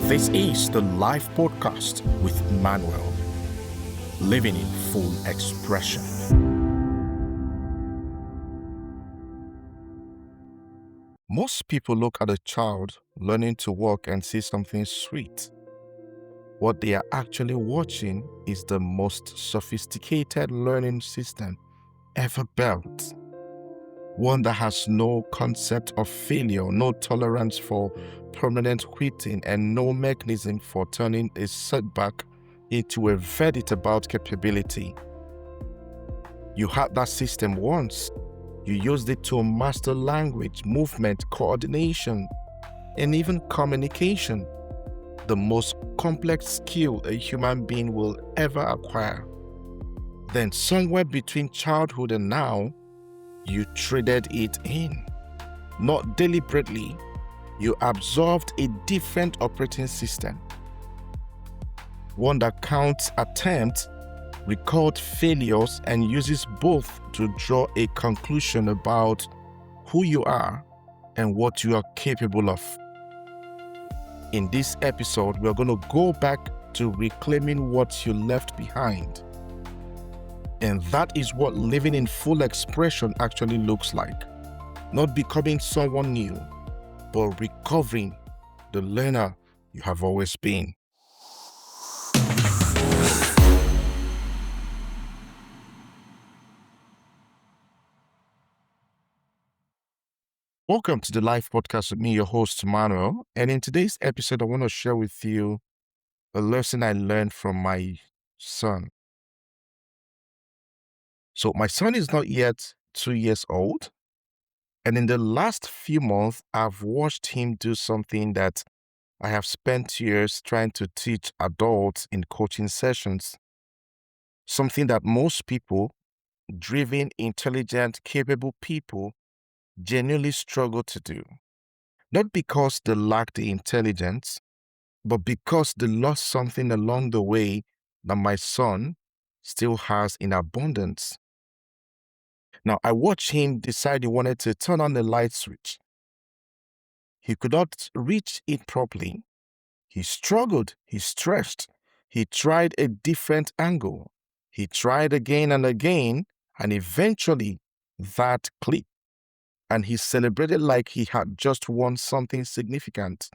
This is the live podcast with Manuel, living in full expression. Most people look at a child learning to walk and see something sweet. What they are actually watching is the most sophisticated learning system ever built. One that has no concept of failure, no tolerance for permanent quitting, and no mechanism for turning a setback into a verdict about capability. You had that system once. You used it to master language, movement, coordination, and even communication, the most complex skill a human being will ever acquire. Then somewhere between childhood and now, you traded it in. Not deliberately, you absorbed a different operating system. One that counts attempts, records failures, and uses both to draw a conclusion about who you are and what you are capable of. In this episode, we're going to go back to reclaiming what you left behind. And that is what living in full expression actually looks like. Not becoming someone new, but recovering the learner you have always been. Welcome to the live podcast with me, your host, Manuel. And in today's episode, I want to share with you a lesson I learned from my son. So my son is not yet 2 years old. And in the last few months, I've watched him do something that I have spent years trying to teach adults in coaching sessions. Something that most people, driven, intelligent, capable people, genuinely struggle to do. Not because they lack the intelligence, but because they lost something along the way that my son still has in abundance. Now, I watched him decide he wanted to turn on the light switch. He could not reach it properly. He struggled, he stretched, he tried a different angle. He tried again and again, and eventually that clicked. And he celebrated like he had just won something significant.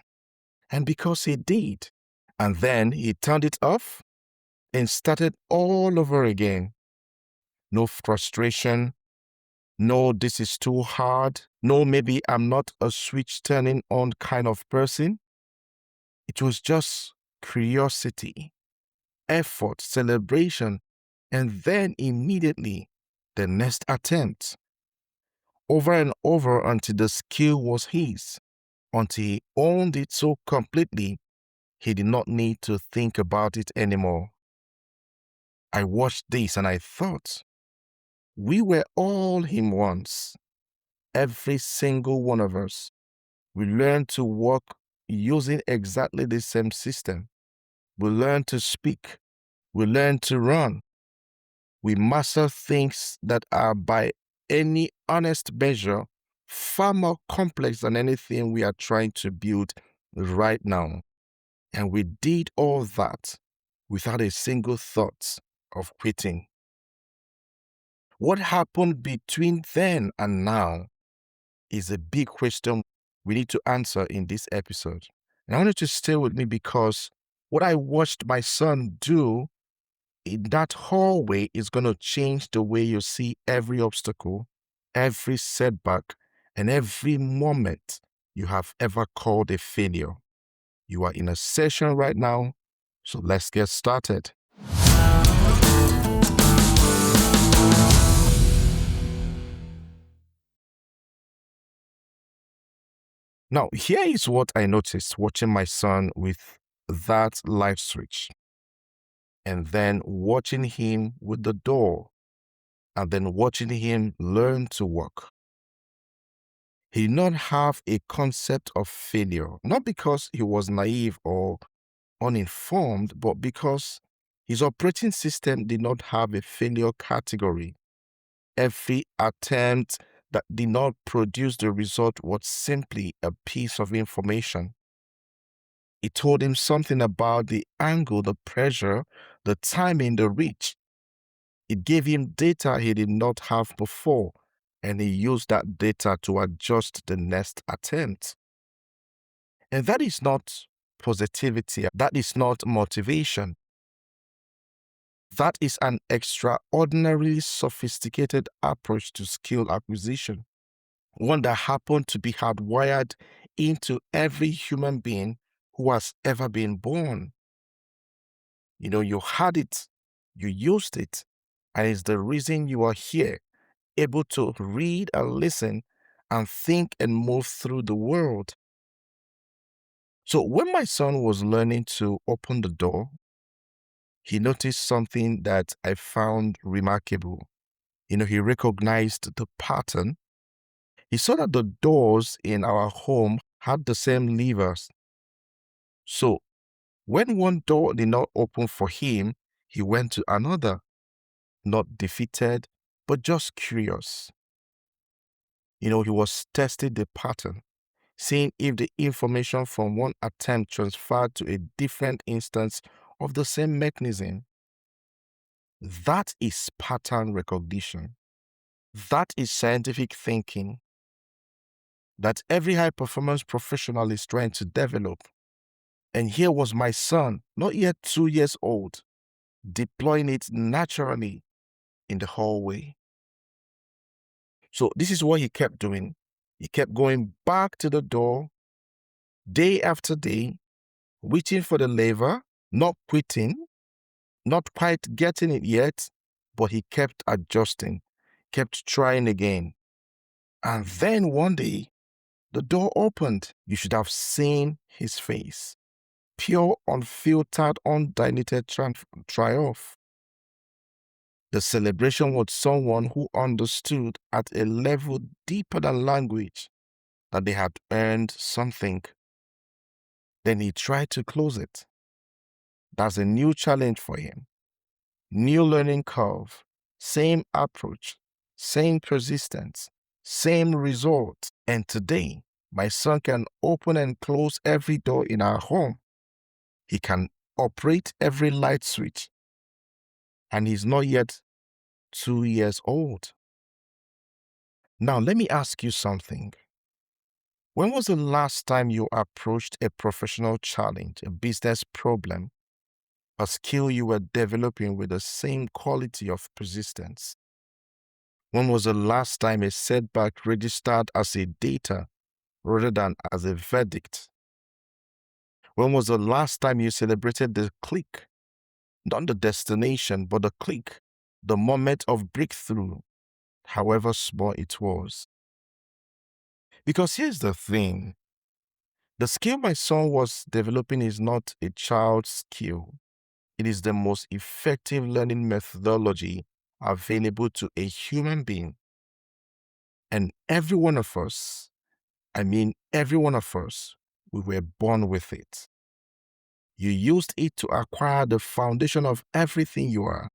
And because he did, and then he turned it off and started all over again. No frustration, no, this is too hard, no, maybe I'm not a switch turning on kind of person. It was just curiosity, effort, celebration, and then immediately the next attempt. Over and over until the skill was his, until he owned it so completely, he did not need to think about it anymore. I watched this and I thought, we were all him once. Every single one of us. We learned to walk using exactly the same system. We learned to speak. We learned to run. We master things that are by any honest measure far more complex than anything we are trying to build right now. And we did all that without a single thought of quitting. What happened between then and now is a big question we need to answer in this episode. And I want you to stay with me because what I watched my son do in that hallway is going to change the way you see every obstacle, every setback, and every moment you have ever called a failure. You are in a session right now, so let's get started. Now, here is what I noticed watching my son with that light switch, and then watching him with the door, and then watching him learn to walk. He did not have a concept of failure, not because he was naive or uninformed, but because his operating system did not have a failure category. Every attempt that did not produce the result was simply a piece of information. It told him something about the angle, the pressure, the timing, the reach. It gave him data he did not have before, and he used that data to adjust the next attempt. And that is not positivity. That is not motivation. That is an extraordinarily sophisticated approach to skill acquisition, one that happened to be hardwired into every human being who has ever been born. You had it, you used it, and it's the reason you are here, able to read and listen and think and move through the world. So when my son was learning to open the door, he noticed something that I found remarkable. He recognized the pattern. He saw that the doors in our home had the same levers. So when one door did not open for him, he went to another, not defeated, but just curious. He was testing the pattern, seeing if the information from one attempt transferred to a different instance of the same mechanism. That is pattern recognition. That is scientific thinking that every high-performance professional is trying to develop. And here was my son, not yet 2 years old, deploying it naturally in the hallway. So this is what he kept doing. He kept going back to the door day after day, reaching for the lever, not quitting, not quite getting it yet, but he kept adjusting, kept trying again. And then one day, the door opened. You should have seen his face. Pure, unfiltered, undiluted triumph. The celebration was someone who understood at a level deeper than language that they had earned something. Then he tried to close it. That's a new challenge for him. New learning curve, same approach, same persistence, same result. And today, my son can open and close every door in our home. He can operate every light switch. And he's not yet 2 years old. Now, let me ask you something. When was the last time you approached a professional challenge, a business problem, a skill you were developing with the same quality of persistence? When was the last time a setback registered as a data rather than as a verdict? When was the last time you celebrated the click? Not the destination, but the click, the moment of breakthrough, however small it was. Because here's the thing. The skill my son was developing is not a child's skill. It is the most effective learning methodology available to a human being. And every one of us, every one of us, we were born with it. You used it to acquire the foundation of everything you are.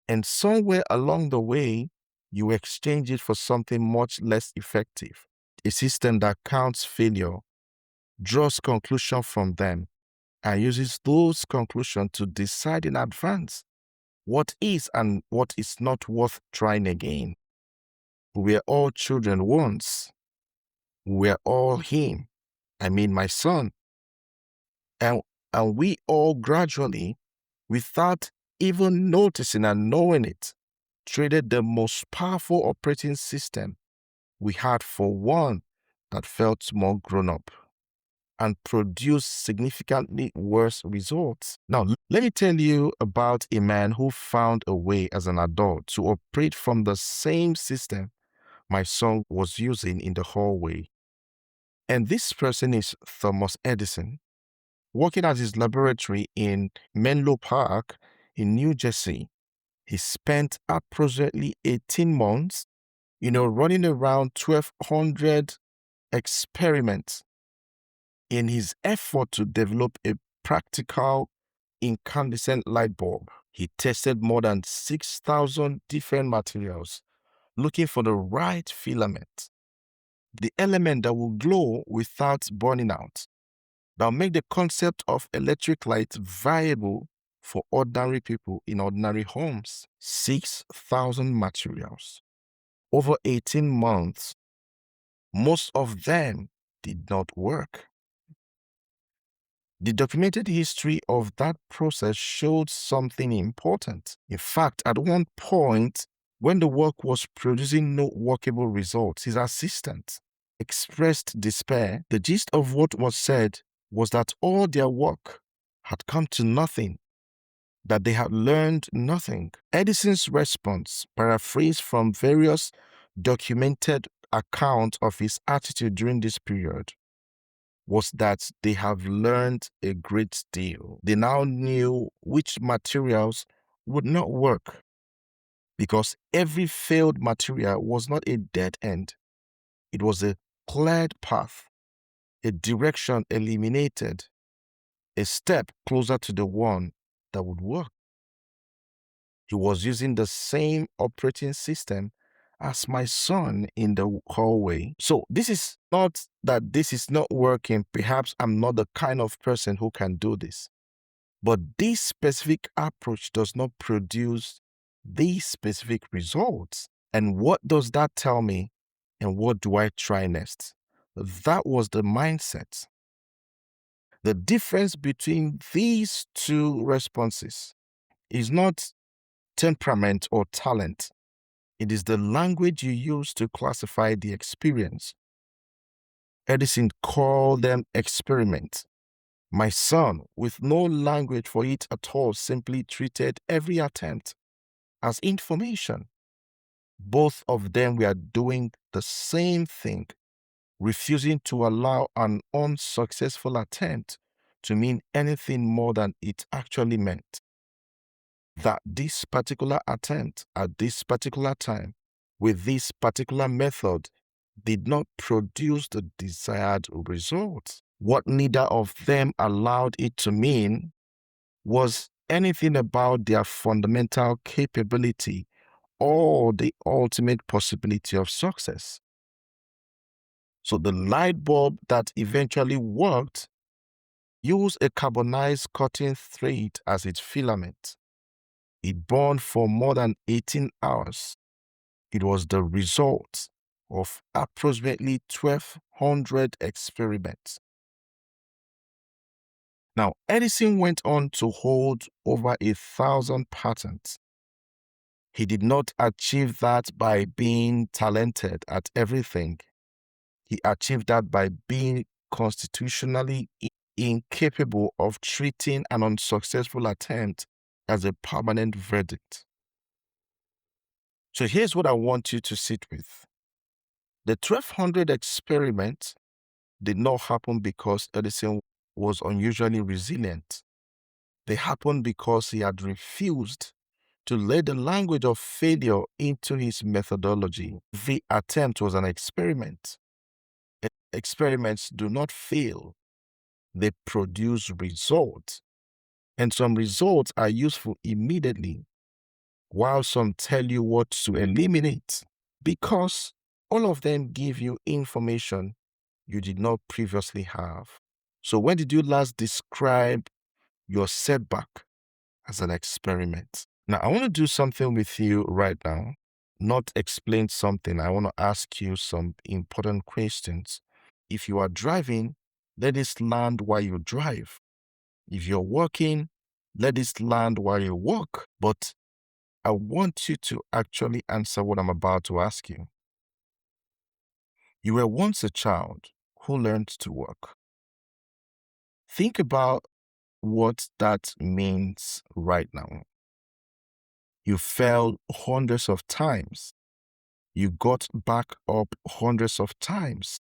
And somewhere along the way, you exchange it for something much less effective. A system that counts failure, draws conclusions from them, and uses those conclusions to decide in advance what is and what is not worth trying again. We are all children once. We are all him. My son. And we all gradually, without even noticing and knowing it, traded the most powerful operating system we had for one that felt more grown up and produced significantly worse results. Now, let me tell you about a man who found a way as an adult to operate from the same system my son was using in the hallway. And this person is Thomas Edison, working at his laboratory in Menlo Park in New Jersey. He spent approximately 18 months, running around 1,200 experiments in his effort to develop a practical incandescent light bulb. He tested more than 6,000 different materials, looking for the right filament, the element that will glow without burning out. Now make the concept of electric light viable for ordinary people in ordinary homes. 6,000 materials. Over 18 months, most of them did not work. The documented history of that process showed something important. In fact, at one point, when the work was producing no workable results, his assistant expressed despair. The gist of what was said was that all their work had come to nothing, that they had learned nothing. Edison's response, paraphrased from various documented accounts of his attitude during this period, was that they have learned a great deal. They now knew which materials would not work, because every failed material was not a dead end. It was a cleared path, a direction eliminated, a step closer to the one that would work. He was using the same operating system as my son in the hallway. So this is not that this is not working. Perhaps I'm not the kind of person who can do this. But this specific approach does not produce these specific results. And what does that tell me? And what do I try next? That was the mindset. The difference between these two responses is not temperament or talent. It is the language you use to classify the experience. Edison called them experiments. My son, with no language for it at all, simply treated every attempt as information. Both of them were doing the same thing, refusing to allow an unsuccessful attempt to mean anything more than it actually meant. That this particular attempt at this particular time with this particular method did not produce the desired result. What neither of them allowed it to mean was anything about their fundamental capability or the ultimate possibility of success. So the light bulb that eventually worked used a carbonized cotton thread as its filament. It burned for more than 18 hours. It was the result of approximately 1,200 experiments. Now, Edison went on to hold over 1,000 patents. He did not achieve that by being talented at everything. He achieved that by being constitutionally incapable of treating an unsuccessful attempt as a permanent verdict. So here's what I want you to sit with. The 1,200 experiments did not happen because Edison was unusually resilient. They happened because he had refused to let the language of failure into his methodology. The attempt was an experiment. Experiments do not fail. They produce results. And some results are useful immediately, while some tell you what to eliminate, because all of them give you information you did not previously have. So when did you last describe your setback as an experiment? Now, I want to do something with you right now, not explain something. I want to ask you some important questions. If you are driving, let this land while you drive. If you're working, let this land while you work. But I want you to actually answer what I'm about to ask you. You were once a child who learned to work. Think about what that means right now. You fell hundreds of times. You got back up hundreds of times.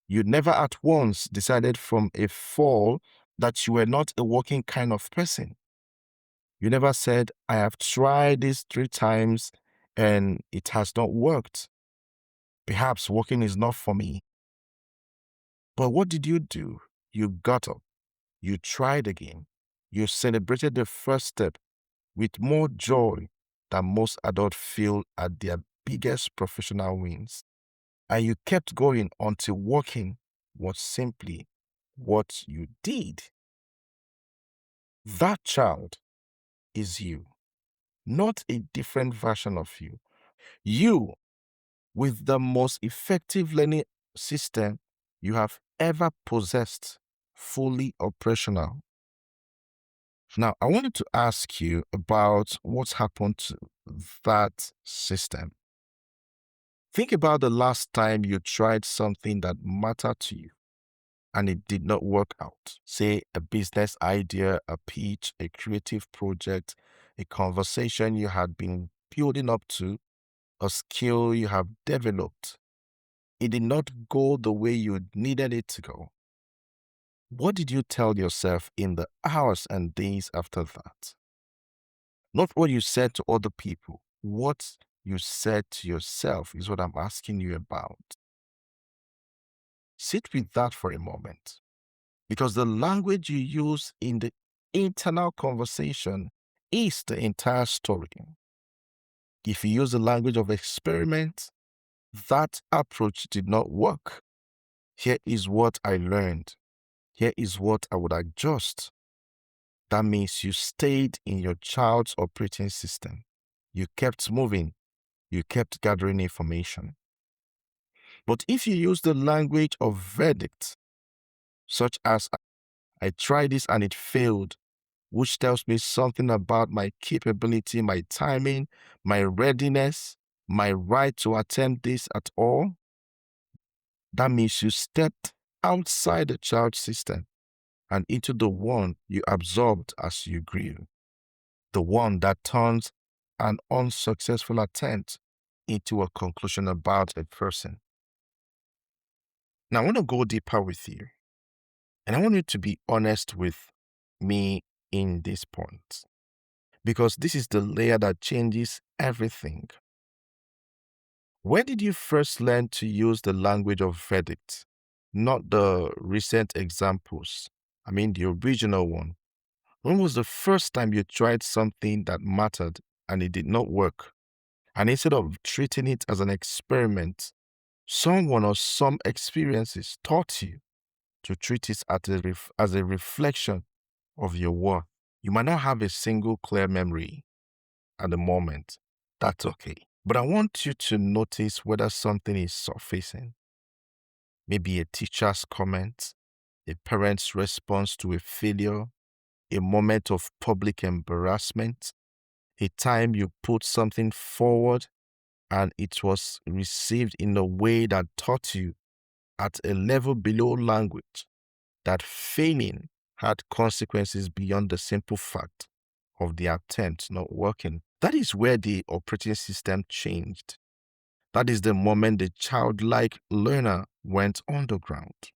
You never at once decided from a fall that you were not a working kind of person. You never said, I have tried this 3 times and it has not worked. Perhaps working is not for me. But what did you do? You got up. You tried again. You celebrated the first step with more joy than most adults feel at their biggest professional wins. And you kept going until working was simply what you did. That child is you, not a different version of you. You, with the most effective learning system you have ever possessed, fully operational. Now, I wanted to ask you about what's happened to that system. Think about the last time you tried something that mattered to you and it did not work out. Say a business idea, a pitch, a creative project, a conversation you had been building up to, a skill you have developed. It did not go the way you needed it to go. What did you tell yourself in the hours and days after that? Not what you said to other people. What you said to yourself is what I'm asking you about. Sit with that for a moment, because the language you use in the internal conversation is the entire story. If you use the language of experiment, that approach did not work. Here is what I learned. Here is what I would adjust. That means you stayed in your child's operating system. You kept moving. You kept gathering information. But if you use the language of verdict, such as I tried this and it failed, which tells me something about my capability, my timing, my readiness, my right to attempt this at all, that means you stepped outside the child system and into the one you absorbed as you grew, the one that turns an unsuccessful attempt into a conclusion about a person. Now, I want to go deeper with you, and I want you to be honest with me in this point, because this is the layer that changes everything. When did you first learn to use the language of verdict? Not the recent examples. I mean, the original one. When was the first time you tried something that mattered and it did not work? And instead of treating it as an experiment, someone or some experiences taught you to treat it as a reflection of your worth. You might not have a single clear memory at the moment. That's okay. But I want you to notice whether something is surfacing. Maybe a teacher's comment, a parent's response to a failure, a moment of public embarrassment, a time you put something forward and it was received in a way that taught you at a level below language that failing had consequences beyond the simple fact of the attempt not working. That is where the operating system changed. That is the moment the childlike learner went underground.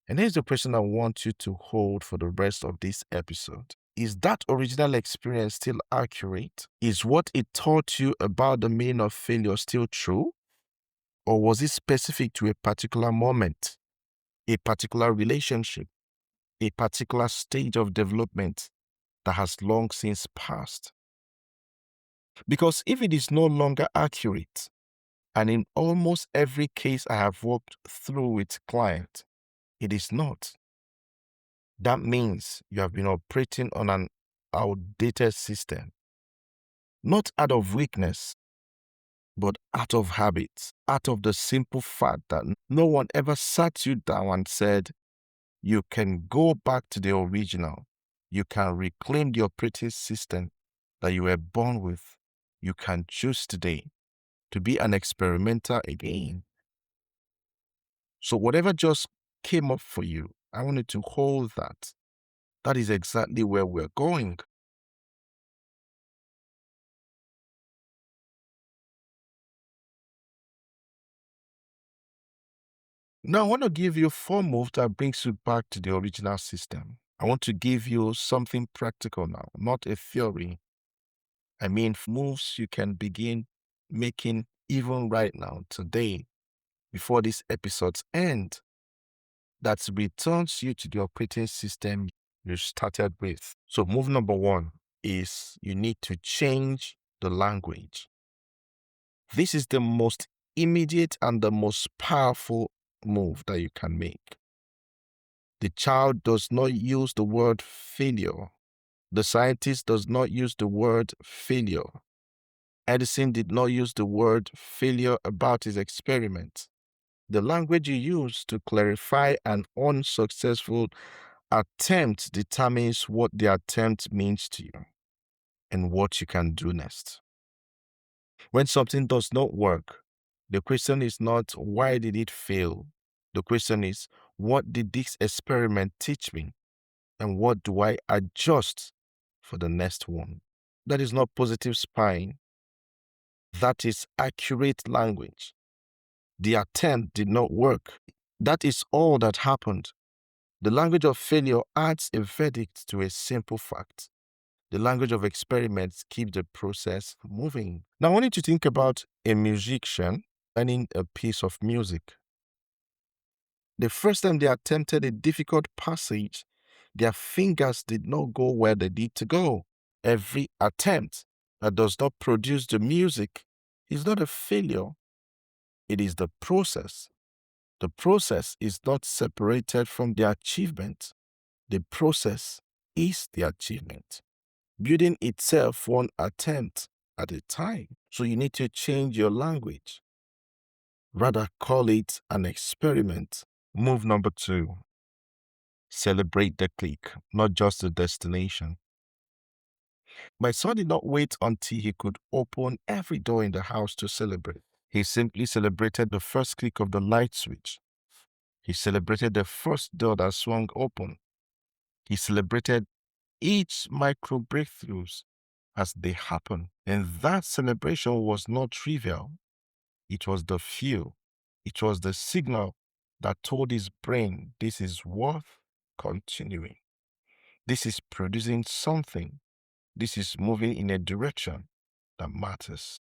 And here's the question I want you to hold for the rest of this episode. Is that original experience still accurate? Is what it taught you about the meaning of failure still true? Or was it specific to a particular moment, a particular relationship, a particular stage of development that has long since passed? Because if it is no longer accurate, and in almost every case I have worked through with clients, it is not, that means you have been operating on an outdated system, not out of weakness, but out of habit, out of the simple fact that no one ever sat you down and said, you can go back to the original. You can reclaim the operating system that you were born with. You can choose today to be an experimenter again. So whatever just came up for you, I wanted to hold that. That is exactly where we're going. Now, I want to give you 4 moves that brings you back to the original system. I want to give you something practical now, not a theory. I mean, moves you can begin making even right now, today, before these episodes end, that returns you to the operating system you started with. So move number 1 is you need to change the language. This is the most immediate and the most powerful move that you can make. The child does not use the word failure. The scientist does not use the word failure. Edison did not use the word failure about his experiment. The language you use to clarify an unsuccessful attempt determines what the attempt means to you and what you can do next. When something does not work, the question is not why did it fail? The question is, what did this experiment teach me? And what do I adjust for the next one? That is not positive spying. That is accurate language. The attempt did not work. That is all that happened. The language of failure adds a verdict to a simple fact. The language of experiments keeps the process moving. Now, I want you to think about a musician learning a piece of music. The first time they attempted a difficult passage, their fingers did not go where they need to go. Every attempt that does not produce the music is not a failure. It is the process. The process is not separated from the achievement. The process is the achievement. Building itself one attempt at a time. So you need to change your language. Rather call it an experiment. Move number 2. Celebrate the click, not just the destination. My son did not wait until he could open every door in the house to celebrate. He simply celebrated the first click of the light switch. He celebrated the first door that swung open. He celebrated each micro breakthroughs as they happen. And that celebration was not trivial. It was the fuel. It was the signal that told his brain this is worth continuing. This is producing something. This is moving in a direction that matters.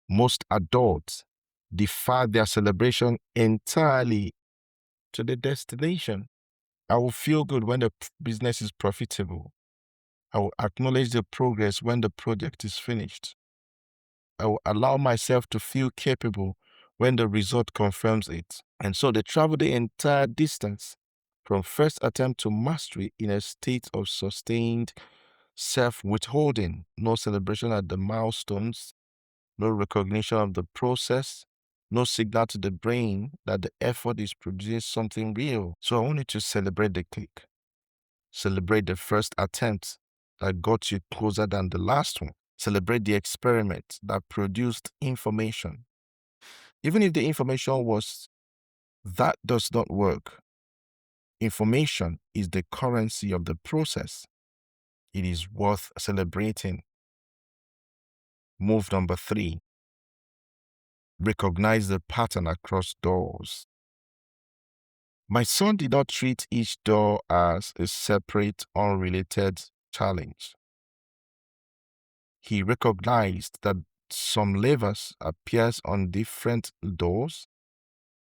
Most adults defer their celebration entirely to the destination. I will feel good when the business is profitable. I will acknowledge the progress when the project is finished. I will allow myself to feel capable when the result confirms it. And so they travel the entire distance from first attempt to mastery in a state of sustained self-withholding, no celebration at the milestones, no recognition of the process, no signal to the brain that the effort is producing something real. So I want you to celebrate the click. Celebrate the first attempt that got you closer than the last one. Celebrate the experiment that produced information. Even if the information was, that does not work. Information is the currency of the process. It is worth celebrating. Move number 3. Recognize the pattern across doors. My son did not treat each door as a separate, unrelated challenge. He recognized that some levers appears on different doors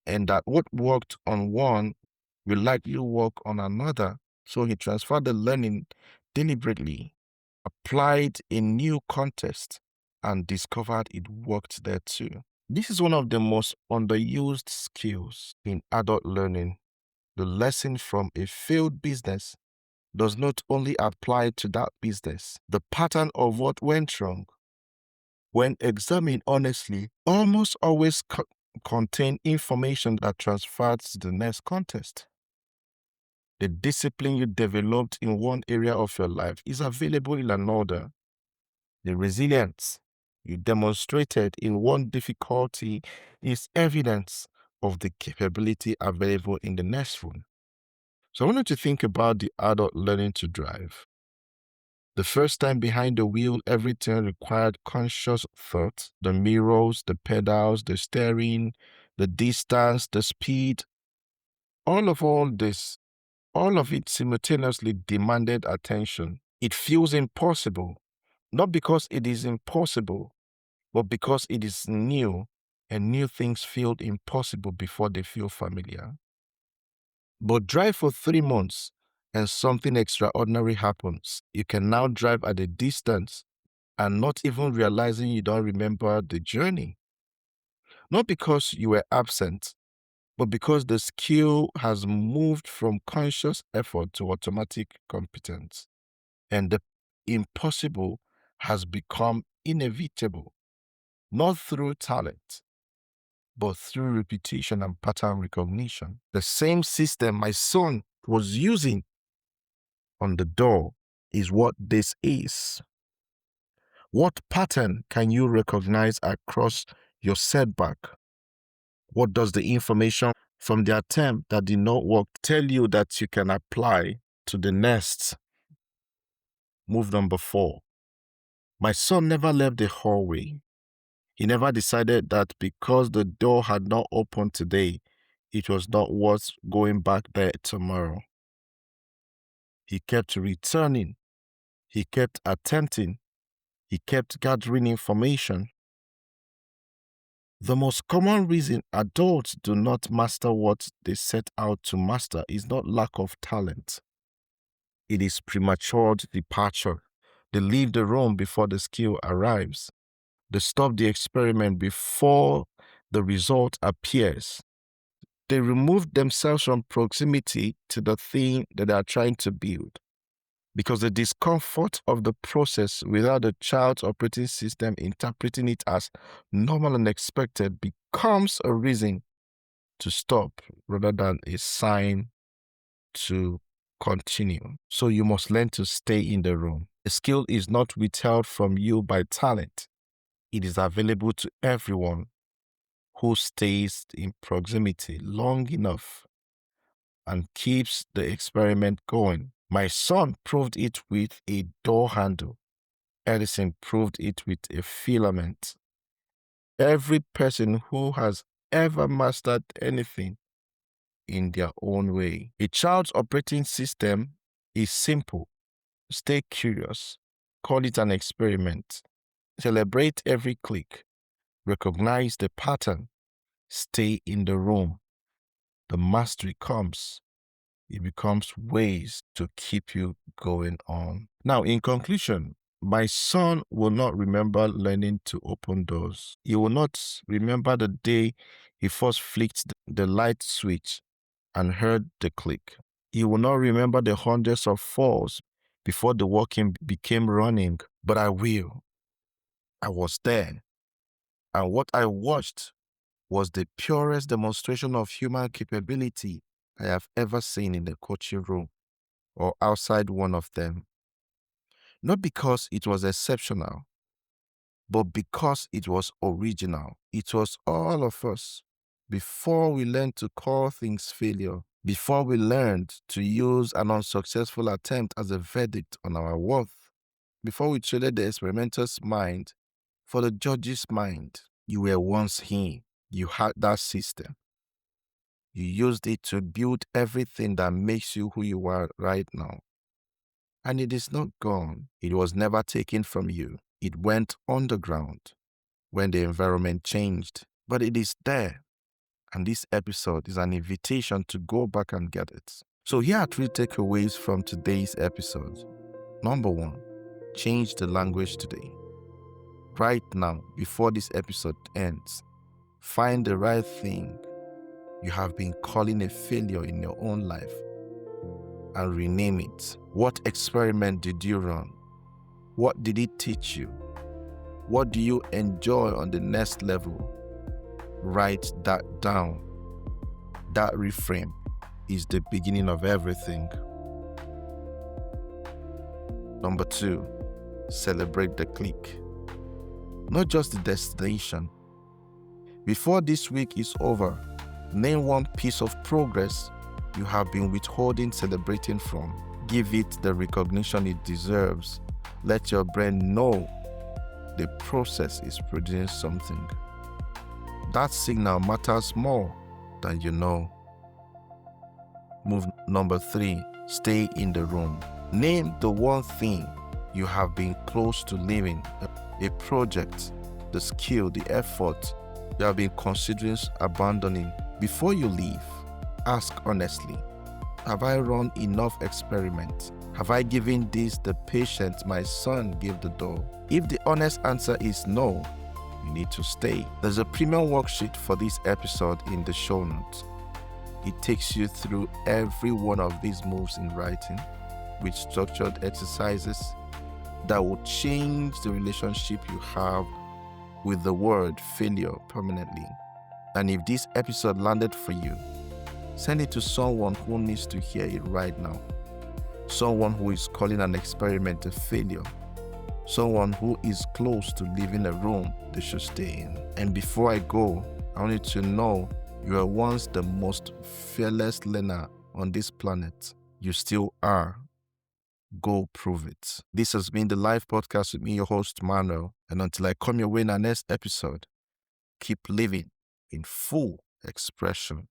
and that what worked on one will likely work on another. So he transferred the learning deliberately, applied a new context, and discovered it worked there too. This is one of the most underused skills in adult learning. The lesson from a failed business does not only apply to that business. The pattern of what went wrong, when examined honestly, almost always contain information that transfers to the next context. The discipline you developed in one area of your life is available in another. The resilience you demonstrated in one difficulty is evidence of the capability available in the next one. So I want you to think about the adult learning to drive. The first time behind the wheel, everything required conscious thought. The mirrors, the pedals, the steering, the distance, the speed, all of it simultaneously demanded attention. It feels impossible, not because it is impossible, but because it is new, and new things feel impossible before they feel familiar. But drive for 3 months and something extraordinary happens. You can now drive at a distance and not even realizing you don't remember the journey. Not because you were absent, But because the skill has moved from conscious effort to automatic competence, and the impossible has become inevitable, not through talent, but through repetition and pattern recognition. The same system my son was using on the door is what this is. What pattern can you recognize across your setback? What does the information from the attempt that did not work tell you that you can apply to the next? Move number 4. My son never left the hallway. He never decided that because the door had not opened today, it was not worth going back there tomorrow. He kept returning. He kept attempting. He kept gathering information. The most common reason adults do not master what they set out to master is not lack of talent. It is premature departure. They leave the room before the skill arrives. They stop the experiment before the result appears. They remove themselves from proximity to the thing that they are trying to build. Because the discomfort of the process without the child's operating system interpreting it as normal and expected becomes a reason to stop rather than a sign to continue. So you must learn to stay in the room. A skill is not withheld from you by talent. It is available to everyone who stays in proximity long enough and keeps the experiment going. My son proved it with a door handle. Edison proved it with a filament. Every person who has ever mastered anything in their own way. A child's operating system is simple. Stay curious. Call it an experiment. Celebrate every click. Recognize the pattern. Stay in the room. The mastery comes. It becomes ways to keep you going on. Now, in conclusion, my son will not remember learning to open doors. He will not remember the day he first flicked the light switch and heard the click. He will not remember the hundreds of falls before the walking became running, but I will. I was there. And what I watched was the purest demonstration of human capability I have ever seen in the coaching room or outside one of them. Not because it was exceptional, but because it was original. It was all of us. Before we learned to call things failure, before we learned to use an unsuccessful attempt as a verdict on our worth, before we traded the experimenter's mind for the judge's mind, you were once him. You had that system. You used it to build everything that makes you who you are right now. And it is not gone. It was never taken from you. It went underground when the environment changed. But it is there. And this episode is an invitation to go back and get it. So here are 3 takeaways from today's episode. Number 1, change the language today. Right now, before this episode ends, find the right thing you have been calling a failure in your own life and rename it. What experiment did you run? What did it teach you? What do you enjoy on the next level? Write that down. That reframe is the beginning of everything. Number 2, celebrate the click. Not just the destination. Before this week is over, name one piece of progress you have been withholding celebrating from. Give it the recognition it deserves. Let your brain know the process is producing something. That signal matters more than you know. Move number 3, stay in the room. Name the one thing you have been close to leaving, a project, the skill, the effort you have been considering abandoning. Before you leave, ask honestly, have I run enough experiments? Have I given this the patience my son gave the door? If the honest answer is no, you need to stay. There's a premium worksheet for this episode in the show notes. It takes you through every one of these moves in writing with structured exercises that will change the relationship you have with the word failure permanently. And if this episode landed for you, send it to someone who needs to hear it right now. Someone who is calling an experiment a failure. Someone who is close to leaving a room they should stay in. And before I go, I want you to know you were once the most fearless learner on this planet. You still are. Go prove it. This has been the Live Podcast with me, your host, Manuel. And until I come your way in our next episode, keep living in full expression.